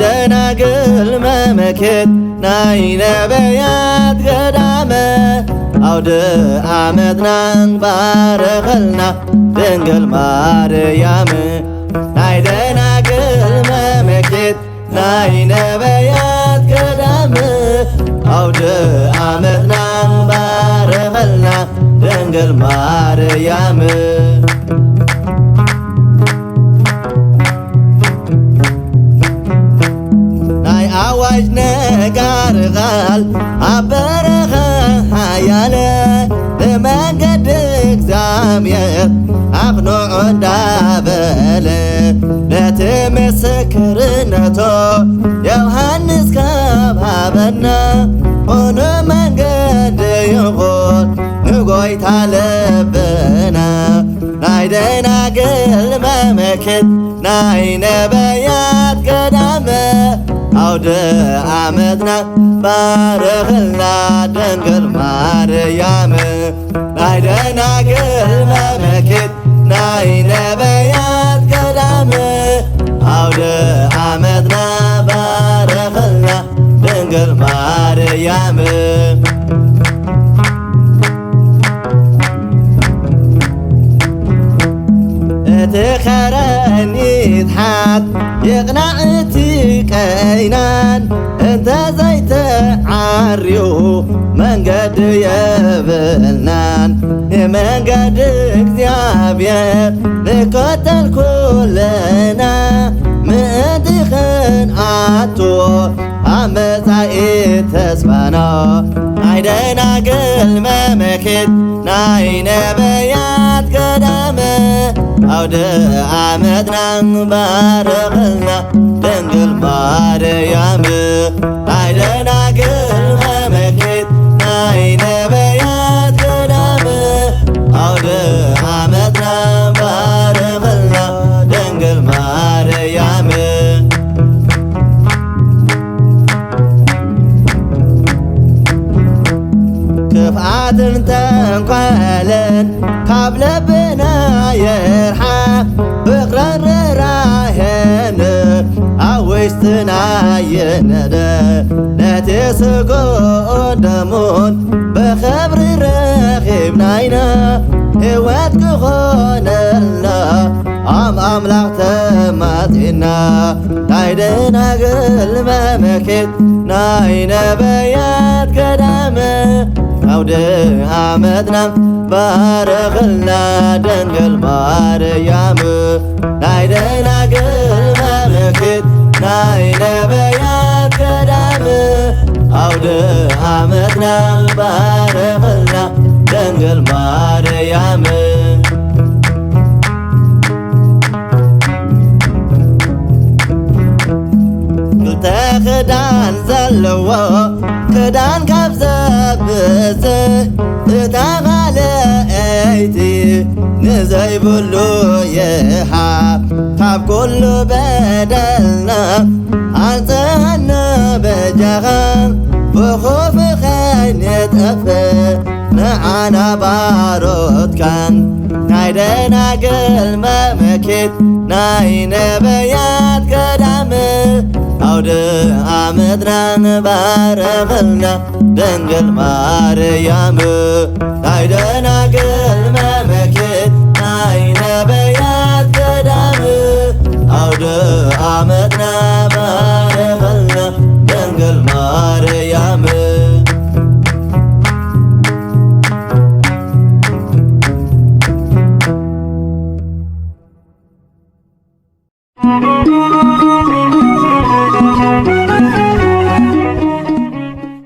ደናግል መመኬት ናይ ነቢያት ገዳመ አውደ ዓመትናን ባረኸልና ድንግል ማርያም ናይ ደናግል መመኬት ናይ ነቢያት ገዳመ አውደ ዓመትናን ባረኸልና ድንግል ማርያም አዋጅ ነጋር ቃል አበረኸ ሃያለ በመንገድ እግዚአብሔር አቅኖ እንዳበለ ለትምስክርነቶ ዮሐንስ ከባበና ሆነ መንገድ ይኹን ንጎይታ ለበና ናይ ደናግል መመኬት ናይ ነቢያት ገዳመ አውደ ዓመትና ባረኸልና ድንግል ማርያም ናይ ደናግል መመኬት ናይ ነቢያት ገዳመ አውደ ዓመትና ባረኸልና ድንግል ማርያም እትኸረኒት ሓት ይቕናዕቲ ቀይናን እንተ ዘይተዓርዩ መንገድ የብልናን የመንገድ እግዚአብሔር ንከተል ኩለና ምእንቲኽን ኣቶ ኣመፃኢ ተስፋና ናይ ደናግል መመኬት ናይ ነቢያት ገዳመ አውደ ዓመትናን ባረኸልና ድንግል ማርያም ናይ ደናግል መመኬት ናይ ነቢያት ገዳመ አውደ ዓመትናን ባረኸልና ድንግል ማርያም ክፍኣትን ተንኰልን ካብ ልብና ይርሓቕ ፍቕርን ርህራሄን ኣብ ውሽጥና ይነደ ነቲ ስግኡን ደሙን ብኽብሪ ረኺብናይና ሕይወት ክኾነልና ኣብ ኣምላኽ ተማጺና ናይ ደናግል መመኬት ናይ ነቢያት ገዳመ አውደ ዓመትናን ባረኸልና ድንግል ማርያም ናይ ደናግል መመኬት ናይ ነቢያት ገዳመ አውደ ዓመትናን ባረኸልና ድንግል ማርያም ክልተ ክዳን ዘለዎ ክዳን ካብ ዘብዝሕ እታ ኻልአይቲ ንዘይብሉ ይሓብ ካብ ኩሉ በደልና አንጽሐነ በጀኻ ብኹፍ ኸይንጠፍእ ንዓና ባሮትካን ናይ ደናግል መመኬት ናይ ነቢያት ገዳመ አውደ ዓመትናን ባረኸልና ድንግል ማርያም ናይ ደናግል